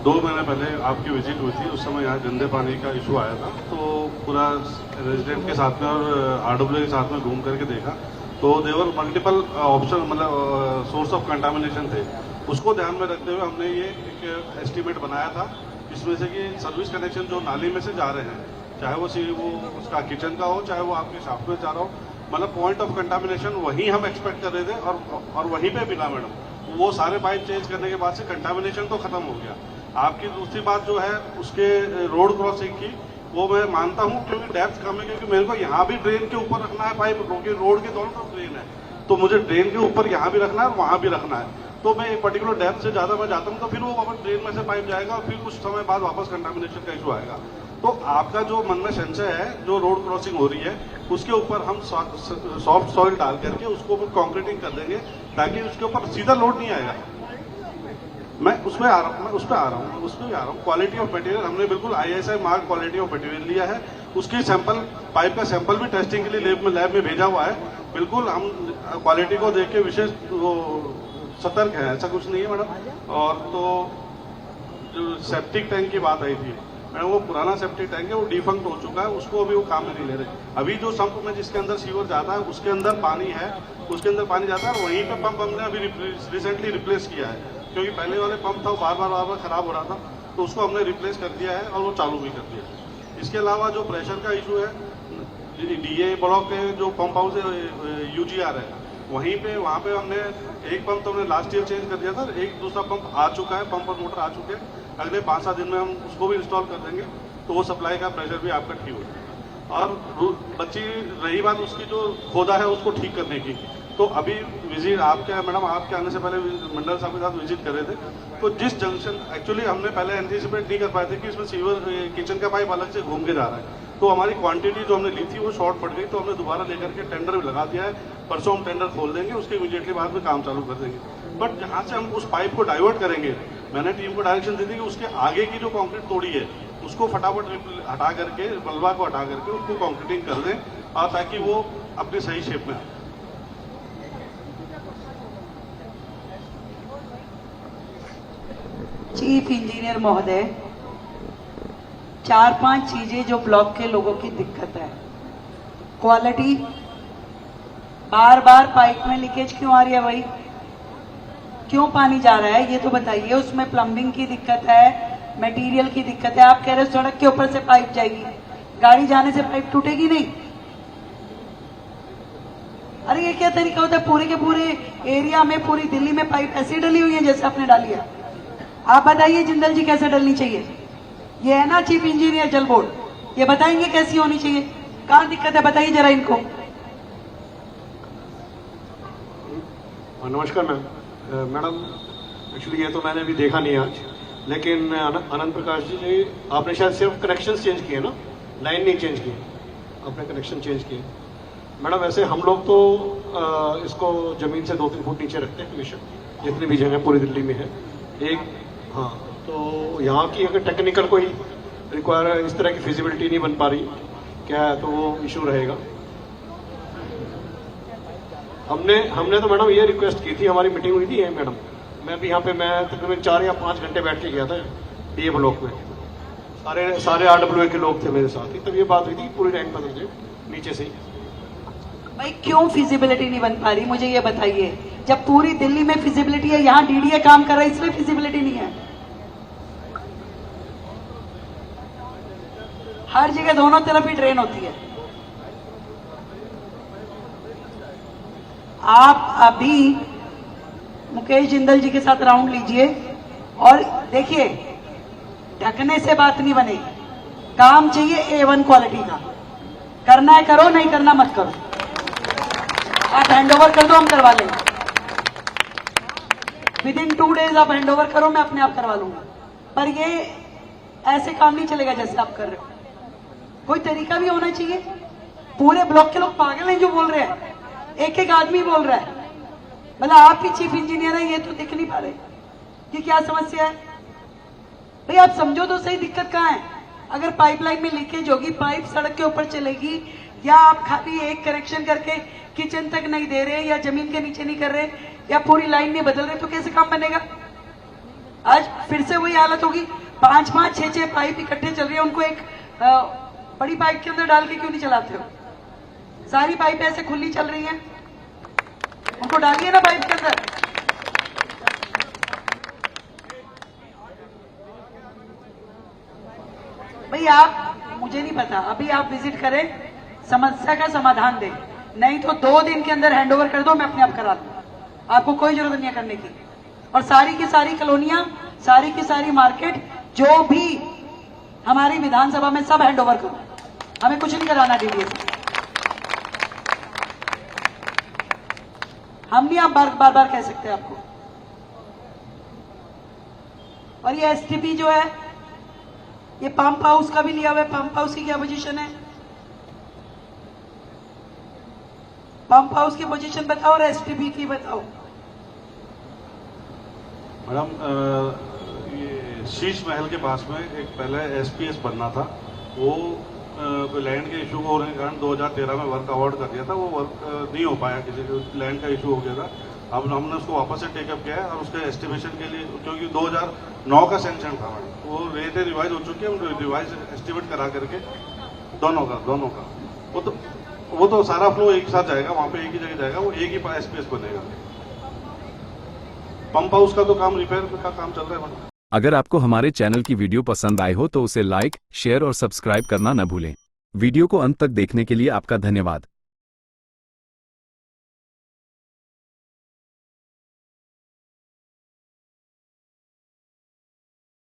2 महीने पहले आपकी विजिट हुई थी, उस समय यहाँ गंदे पानी का इशू आया था, तो पूरा रेजिडेंट के साथ में और आरडब्ल्यू के साथ में घूम करके देखा, तो देवर मल्टीपल ऑप्शन मतलब सोर्स ऑफ कंटामिनेशन थे। उसको ध्यान में रखते हुए हमने ये एक एस्टीमेट बनाया था, इसमें से कि सर्विस कनेक्शन जो नाली में से जा रहे हैं, चाहे वो उसका किचन का हो, चाहे वो आपके शाफ्ट में जा रहा हो, मतलब पॉइंट ऑफ कंटामिनेशन वहीं हम एक्सपेक्ट कर रहे थे और वहीं पे मिला मैडम। वो सारे पाइप चेंज करने के बाद से कंटामिनेशन तो खत्म हो गया। आपकी दूसरी बात जो है उसके रोड क्रॉसिंग की, वो मैं मानता हूँ क्योंकि डेप्थ कम है, क्योंकि मेरे को यहाँ भी ड्रेन के ऊपर रखना है पाइप, क्योंकि रोड के दोनों तरफ ड्रेन है, तो मुझे ड्रेन के ऊपर यहाँ भी रखना है और वहाँ भी रखना है। तो मैं एक पर्टिकुलर डेप्थ से ज़्यादा मैं जाता हूँ तो फिर वो वापस ड्रेन में से पाइप जाएगा और फिर कुछ समय बाद वापस कंटामिनेशन का इशू आएगा। तो आपका जो मन में संशय है, जो रोड क्रॉसिंग हो रही है उसके ऊपर हम सॉफ्ट सॉइल डाल करके उसको कंक्रीटिंग कर देंगे, ताकि उसके ऊपर सीधा लोड नहीं आएगा। मैं उस पर आ रहा हूँ। क्वालिटी ऑफ मटेरियल हमने बिल्कुल ISI mark quality of material लिया है। उसकी सैंपल, पाइप का सैंपल भी टेस्टिंग के लिए लैब में भेजा हुआ है। बिल्कुल हम क्वालिटी को देख के विशेष सतर्क है, ऐसा कुछ नहीं है मैडम। और तो जो सेप्टिक टैंक की बात आई थी मैडम, वो पुराना सेप्टिक टैंक है, वो डिफंक्ट हो चुका है, उसको अभी वो काम में नहीं ले रहे। अभी जो संप में जिसके अंदर सीवर जाता है उसके अंदर पानी है, उसके अंदर पानी जाता है और वहीं पे पंप हमने अभी रिसेंटली रिप्लेस किया है, क्योंकि पहले वाले पंप था वो बार बार खराब हो रहा था, तो उसको हमने रिप्लेस कर दिया है और वो चालू भी कर दिया है। इसके अलावा जो प्रेशर का इशू है, DA ब्लॉक के जो पंप हाउस है UGR है, वहाँ पे हमने एक पंप तो हमने लास्ट ईयर चेंज कर दिया था, एक दूसरा पंप आ चुका है, पंप और मोटर आ चुके हैं। अगले 5-7 दिन में हम उसको भी इंस्टॉल कर देंगे, तो वो सप्लाई का प्रेशर भी आपका ठीक हो जाएगा। और बच्ची रही बात उसकी जो खोदा है उसको ठीक करने की, तो अभी विजिट आपके मैडम आपके आने से पहले मंडल साहब के साथ विजिट कर रहे थे, तो जिस जंक्शन एक्चुअली हमने पहले एंटीसिपेट नहीं कर पाए थे कि इसमें सीवर किचन का पाइप अलग से घूम के जा रहा है, तो हमारी क्वांटिटी जो हमने ली थी वो शॉर्ट पड़ गई, तो हमने दोबारा लेकर के टेंडर भी लगा दिया है। परसों हम टेंडर खोल देंगे, उसके इमीडिएटली बाद में काम चालू कर देंगे। बट जहाँ से हम उस पाइप को डाइवर्ट करेंगे, मैंने टीम को डायरेक्शन दी थी कि उसके आगे की जो कंक्रीट तोड़ी है उसको फटाफट हटा करके, मलबा को हटा करके उसको कंक्रीटिंग कर दें, और ताकि वो अपनी सही शेप में आए। चीफ इंजीनियर महोदय, 4-5 चीजें जो ब्लॉक के लोगों की दिक्कत है। क्वालिटी, बार बार पाइप में लीकेज क्यों आ रही है भाई? क्यों पानी जा रहा है ये तो बताइए। उसमें प्लम्बिंग की दिक्कत है, मटेरियल की दिक्कत है। आप कह रहे हो सड़क के ऊपर से पाइप जाएगी, गाड़ी जाने से पाइप टूटेगी नहीं? अरे ये क्या तरीका होता है? पूरे के पूरे एरिया में, पूरी दिल्ली में पाइप ऐसी डली हुई है जैसे आपने डाली है। आप बताइए जिंदल जी कैसे डलनी चाहिए? ये है ना चीफ इंजीनियर जल बोर्ड, ये बताएंगे कैसी होनी चाहिए। कहाँ दिक्कत है बताइए जरा इनको। नमस्कार मैडम, एक्चुअली ये तो मैंने अभी देखा नहीं आज, लेकिन आनंद प्रकाश जी आपने शायद सिर्फ कनेक्शन चेंज किए ना, लाइन नहीं चेंज की, आपने कनेक्शन चेंज किए। मैडम वैसे हम लोग तो इसको जमीन से 2-3 फुट नीचे रखते हैं हमेशा, जितनी भी जगह पूरी दिल्ली में है। एक हाँ, तो यहाँ की अगर टेक्निकल कोई रिक्वायर इस तरह की फिजिबिलिटी नहीं बन पा रही क्या है, तो वो इशू रहेगा। हमने तो मैडम ये रिक्वेस्ट की थी, हमारी मीटिंग हुई थी मैडम, मैं भी यहाँ पे मैं तकरीबन 4 या 5 घंटे बैठ के गया था DA ब्लॉक में, सारे RWA के लोग थे मेरे साथ ही, तब ये बात हुई थी कि पूरी लाइन बदल दे नीचे से ही। भाई क्यों फिजिबिलिटी नहीं बन पा रही मुझे ये बताइए? जब पूरी दिल्ली में फिजिबिलिटी है, यहाँ DDA काम कर रहा है इसलिए फिजिबिलिटी नहीं है। हर जगह दोनों तरफ ही ड्रेन होती है। आप अभी मुकेश जिंदल जी के साथ राउंड लीजिए और देखिए, ढकने से बात नहीं बनेगी, काम चाहिए A1 क्वालिटी का। करना है करो, नहीं करना मत करो। आप हैंडओवर कर दो, हम करवा लेंगे। विदिन 2 डेज आप हैंडओवर करो, मैं अपने आप करवा लूंगा। पर ये ऐसे काम नहीं चलेगा जैसे आप कर रहे हो, कोई तरीका भी होना चाहिए। पूरे ब्लॉक के लोग पागल हैं जो बोल रहे हैं, एक आदमी बोल रहा है, मतलब आप ही चीफ इंजीनियर हैं, ये तो देख नहीं पा रहे कि क्या समस्या है। भाई आप समझो तो सही दिक्कत कहाँ है। अगर पाइपलाइन में लीकेज होगी, पाइप सड़क के ऊपर चलेगी, या आप खाली एक कनेक्शन करके किचन तक नहीं दे रहे, या जमीन के नीचे नहीं कर रहे, या पूरी लाइन नहीं बदल रहे, तो कैसे काम बनेगा? आज फिर से वही हालत होगी, 5-5, 6-6 पाइप इकट्ठे चल रही है, उनको एक बड़ी पाइप के अंदर डाल के क्यों नहीं चलाते हो? सारी पाइप ऐसे खुली चल रही हैं, उनको डालिए ना पाइप के अंदर। भाई आप, मुझे नहीं पता, अभी आप विजिट करें, समस्या का समाधान दें, नहीं तो 2 दिन के अंदर हैंडओवर कर दो, मैं अपने आप करा दूं, आपको कोई जरूरत नहीं है करने की। और सारी की सारी कॉलोनियां, सारी की सारी मार्केट, जो भी हमारी विधानसभा में, सब हैंडओवर करो, हमें कुछ नहीं कराना डीडीए से। हम नहीं आप बार बार कह सकते आपको। और ये एसटीपी जो है, ये पंप हाउस का भी लिया हुआ है, पंप हाउस की क्या पोजीशन है? पंप हाउस की पोजीशन बताओ और एसटीपी की बताओ। मैडम ये शीश महल के पास में एक पहले एसपीएस बनना था, वो लैंड के इशू होने के कारण 2013 में वर्क अवार्ड कर दिया था, वो वर्क नहीं हो पाया, किसी लैंड का इशू हो गया था। अब हमने उसको वापस से टेकअप किया है और उसके एस्टिमेशन के लिए, क्योंकि 2009 का सेंक्शन था मैडम, वो रेटें रिवाइज हो चुकी है, हम रिवाइज एस्टिमेट करा करके दोनों का वो तो सारा फ्लो एक साथ जाएगा, वहां पे एक ही जगह जाएगा, वो एक ही एसपीएस बनेगा। पंप हाउस का तो काम, रिपेयर का काम चल रहा है मैडम। अगर आपको हमारे चैनल की वीडियो पसंद आई हो तो उसे लाइक, शेयर और सब्सक्राइब करना न भूलें। वीडियो को अंत तक देखने के लिए आपका धन्यवाद।